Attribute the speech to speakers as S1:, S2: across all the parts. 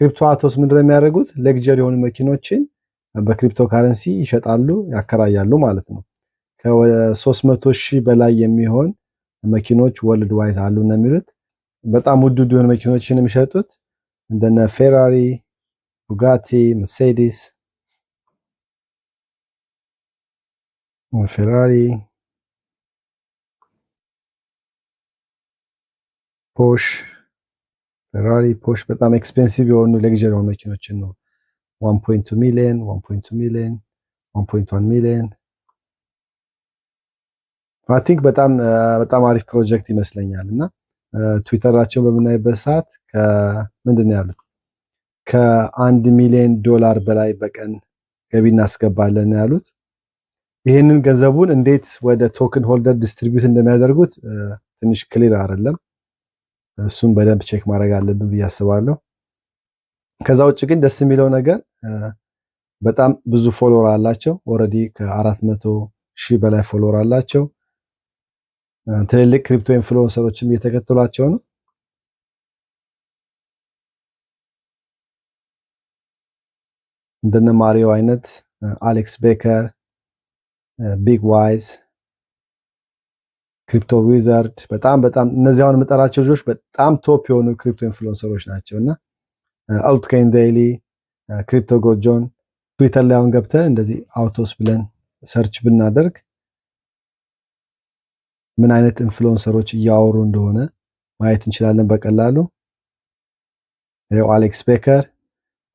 S1: ክሪፕቶ አቶስ ምንድነው የሚያደርጉት? ሌክዠሪ የሆኑ መኪኖችን በክሪፕቶ ካረንሲ ይሸጣሉ፣ ያከራያሉ ማለት ነው። ከ300,000 በላይ የሚሆን መኪኖች ወርልድ ዋይዝ አሉ ነው የሚሉት። በጣም ውድ የሆኑ መኪኖችን የሚሸጡት እንደነ ፌራሪ፣ ቡጋቲ፣ መርሴዲስ፣ ፌራሪ፣ ፖርሽ፣ ፌራሪ፣ ፖርሽ በጣም ኤክስፔንሲቭ የሆኑ ሌክዠሪ የሆኑ መኪኖችን ነው 1.2 ሚሊዮን 1.2 ሚሊዮን 1.1 ሚሊዮን አይ ቲንክ በጣም አሪፍ ፕሮጀክት ይመስለኛል። እና ትዊተራቸውን በምናይበት ሰዓት ምንድነው ያሉት ከ1 ሚሊዮን ዶላር በላይ በቀን ገቢ እናስገባለን ያሉት። ይህንን ገንዘቡን እንዴት ወደ ቶክን ሆልደር ዲስትሪቢዩት እንደሚያደርጉት ትንሽ ክሊር አይደለም። እሱን በደንብ ቼክ ማድረግ አለብን ብዬ አስባለሁ። ከዛ ውጭ ግን ደስ የሚለው ነገር በጣም ብዙ ፎሎወር አላቸው። ኦልሬዲ ከ400,000 በላይ ፎሎወር አላቸው። ትልልቅ ክሪፕቶ ኢንፍሉዌንሰሮችም እየተከተሏቸው ነው። እንደነ ማሪዮ አይነት፣ አሌክስ ቤከር፣ ቢግ ዋይዝ፣ ክሪፕቶ ዊዛርድ በጣም እነዚህ አሁን የምጠራቸው ልጆች በጣም ቶፕ የሆኑ ክሪፕቶ ኢንፍሉዌንሰሮች ናቸውና አልትኮይን ዴይሊ፣ ክሪፕቶ ጎጆን ትዊተር ላይ አሁን ገብተን እንደዚህ አውቶስ ብለን ሰርች ብናደርግ ምን አይነት ኢንፍሉዌንሰሮች እያወሩ እንደሆነ ማየት እንችላለን በቀላሉ። ይሄው አሌክስ ቤከር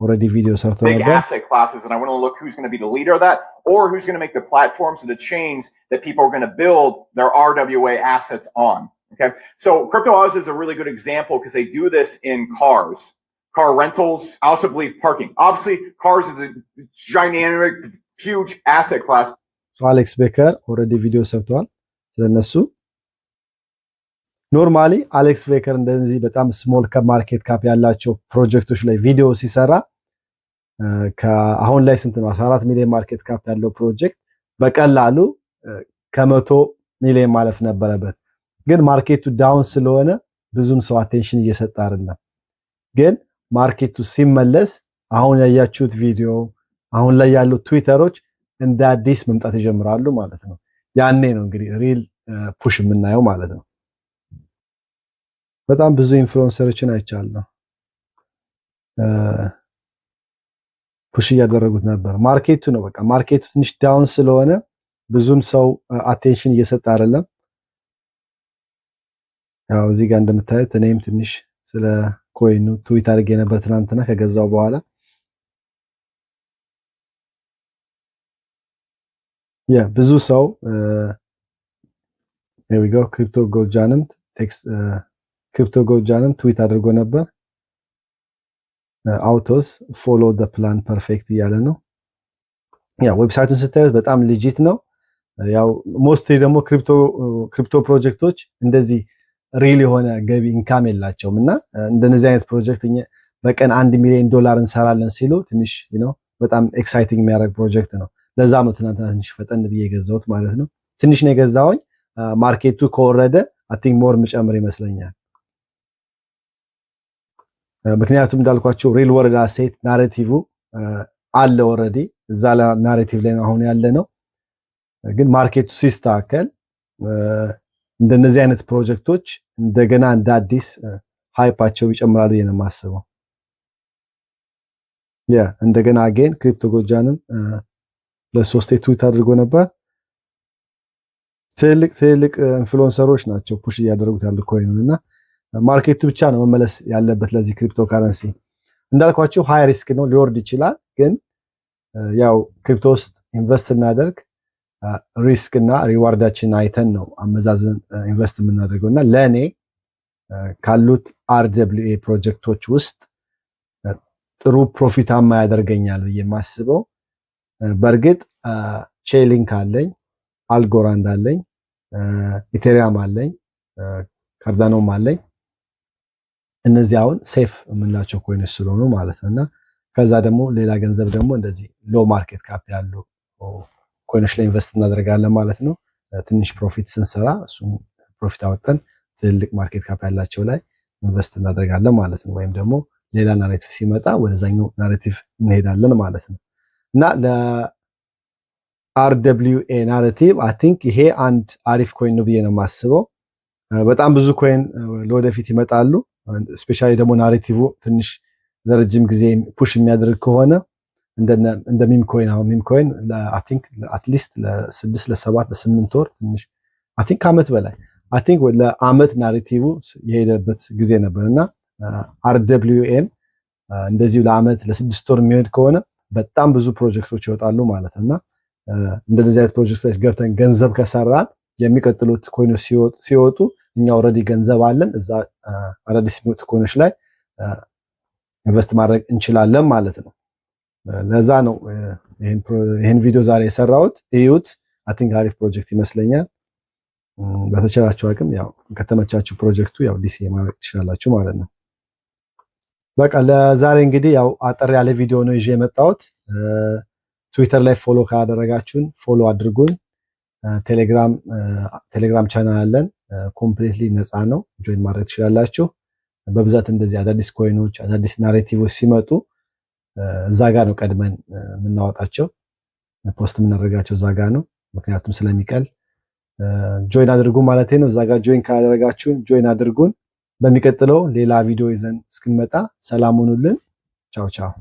S1: already video ሰርቶ ነበር።
S2: Asset classes, and I want to look who's going to be the leader of that, or who's going to make the platforms and the chains that people are going to build their RWA assets on. Okay, so Crypto Oz is a really good example because they do this in cars, car rentals. I also believe parking. Obviously, cars is a gigantic, huge asset class.
S1: So Alex Becker already video ሰርቷል ስለነሱ። ኖርማሊ አሌክስ ቤከር እንደዚህ በጣም ስሞል ከማርኬት ካፕ ያላቸው ፕሮጀክቶች ላይ ቪዲዮ ሲሰራ አሁን ላይ ስንት ነው 14 ሚሊዮን ማርኬት ካፕ ያለው ፕሮጀክት በቀላሉ ከ100 ሚሊዮን ማለፍ ነበረበት። ግን ማርኬቱ ዳውን ስለሆነ ብዙም ሰው አቴንሽን እየሰጠ አይደለም። ግን ማርኬቱ ሲመለስ አሁን ያያችሁት ቪዲዮ አሁን ላይ ያሉት ትዊተሮች እንደ አዲስ መምጣት ይጀምራሉ ማለት ነው። ያኔ ነው እንግዲህ ሪል ፑሽ የምናየው ማለት ነው። በጣም ብዙ ኢንፍሉዌንሰሮችን አይቻለሁ ፑሽ እያደረጉት ነበር። ማርኬቱ ነው በቃ ማርኬቱ ትንሽ ዳውን ስለሆነ ብዙም ሰው አቴንሽን እየሰጠ አይደለም። ያው እዚህ ጋር እንደምታዩት እኔም ትንሽ ስለ ኮይኑ ትዊት አድርጌ ነበር ትናንትና ከገዛው በኋላ። ብዙ ሰው here we go ክሪፕቶ ጎጃንም ቴክስት ክሪፕቶ ጎጃንም ትዊት አድርጎ ነበር። አውቶስ ፎሎ ዘ ፕላን ፐርፌክት እያለ ነው። ዌብሳይቱን ስታዩት በጣም ሌጂት ነው። ያው ሞስትሊ ደግሞ ክሪፕቶ ፕሮጀክቶች እንደዚህ ሪል የሆነ ገቢ ኢንካም የላቸውም እና እንደነዚህ አይነት ፕሮጀክት በቀን 1 ሚሊዮን ዶላር እንሰራለን ሲሉ ትንሽ በጣም ኤክሳይቲንግ የሚያደርግ ፕሮጀክት ነው። ለዛ ነው ትናንትና ትንሽ ፈጠን ብዬ የገዛሁት ማለት ነው። ትንሽ ነው የገዛሁኝ። ማርኬቱ ከወረደ አይ ቲንክ ሞር ምጨምር ይመስለኛል። ምክንያቱም እንዳልኳቸው ሪል ወርልድ አሴት ናሬቲቭ አለ ኦልሬዲ እዛ ናሬቲቭ ላይ አሁን ያለ ነው። ግን ማርኬቱ ሲስተካከል እንደነዚህ አይነት ፕሮጀክቶች እንደገና እንደ አዲስ ሃይፓቸው ይጨምራሉ ብዬ ነው የማስበው። እንደገና አጌን ክሪፕቶ ጎጃንም ለሶስት ትዊት አድርጎ ነበር። ትልቅ ኢንፍሉዌንሰሮች ናቸው ፑሽ እያደረጉት ያሉ ኮይኑን እና ማርኬቱ ብቻ ነው መመለስ ያለበት ለዚህ ክሪፕቶ ካረንሲ። እንዳልኳችሁ ሃይ ሪስክ ነው ሊወርድ ይችላል። ግን ያው ክሪፕቶ ውስጥ ኢንቨስት እናደርግ ሪስክ እና ሪዋርዳችን አይተን ነው አመዛዝን ኢንቨስት የምናደርገውና ለኔ ካሉት RWA ፕሮጀክቶች ውስጥ ጥሩ ፕሮፊታማ ያደርገኛል ብዬ የማስበው በርግጥ ቼሊንክ አለኝ፣ አልጎራንድ አለኝ፣ ኢቴሪየም አለኝ፣ ካርዳኖም አለኝ። እነዚህ አሁን ሴፍ የምንላቸው ኮይኖች ስለሆኑ ማለት ነውና ከዛ ደግሞ ሌላ ገንዘብ ደግሞ እንደዚህ ሎ ማርኬት ካፕ ያሉ ኮይኖች ላይ ኢንቨስት እናደርጋለን ማለት ነው። ትንሽ ፕሮፊት ስንሰራ እሱን ፕሮፊት አወጣን ትልቅ ማርኬት ካፕ ያላቸው ላይ ኢንቨስት እናደርጋለን ማለት ነው። ወይም ደግሞ ሌላ ናሬቲቭ ሲመጣ ወደዛኛው ናሬቲቭ እንሄዳለን ማለት ነው። እና ለአርደብሊውኤ ናሬቲቭ አይ ቲንክ ይሄ አንድ አሪፍ ኮይን ነው ብዬ ነው የማስበው። በጣም ብዙ ኮይን ለወደፊት ይመጣሉ። ስፔሻሊ ደግሞ ናሬቲቭ ትንሽ ለረጅም ጊዜ ፑሽ የሚያደርግ ከሆነ እንደ ሚም ኮይን አሁን ሚም ኮይን አይ ቲንክ አትሊስት ለ6 ለ7 ለ8 ወር ትንሽ አይ ቲንክ ከዓመት በላይ አይ ቲንክ ለዓመት ናሬቲቭ የሄደበት ጊዜ ነበርና አርደብሊውኤም እንደዚሁ ለዓመት ለ6 ወር የሚሄድ ከሆነ በጣም ብዙ ፕሮጀክቶች ይወጣሉ ማለት ነውና እንደዚህ አይነት ፕሮጀክቶች ገብተን ገንዘብ ከሰራን የሚቀጥሉት ኮይኖች ሲወጡ እኛ ኦልሬዲ ገንዘብ አለን እዛ አዳዲስ የሚወጡ ኮይኖች ላይ ኢንቨስት ማድረግ እንችላለን ማለት ነው። ለዛ ነው ይሄን ቪዲዮ ዛሬ የሰራሁት። እዩት። አይ ቲንክ አሪፍ ፕሮጀክት ይመስለኛል። በተቻላችሁ አቅም ያው ከተመቻችሁ ፕሮጀክቱ ያው ዲሲ ማድረግ ትችላላችሁ ማለት ነው። በቃ ለዛሬ እንግዲህ ያው አጠር ያለ ቪዲዮ ነው ይዤ የመጣሁት። ትዊተር ላይ ፎሎ ካደረጋችሁን ፎሎ አድርጉን። ቴሌግራም ቻናል አለን። ኮምፕሊትሊ ነፃ ነው፣ ጆይን ማድረግ ትችላላችሁ። በብዛት እንደዚህ አዳዲስ ኮይኖች አዳዲስ ናሬቲቮች ሲመጡ እዛ ጋር ነው ቀድመን የምናወጣቸው፣ ፖስት የምናደርጋቸው እዛ ጋር ነው። ምክንያቱም ስለሚቀል ጆይን አድርጉ ማለት ነው። እዛ ጋር ጆይን ካደረጋችሁን ጆይን አድርጉን። በሚቀጥለው ሌላ ቪዲዮ ይዘን እስክንመጣ ሰላም ሁኑልን። ቻው ቻው።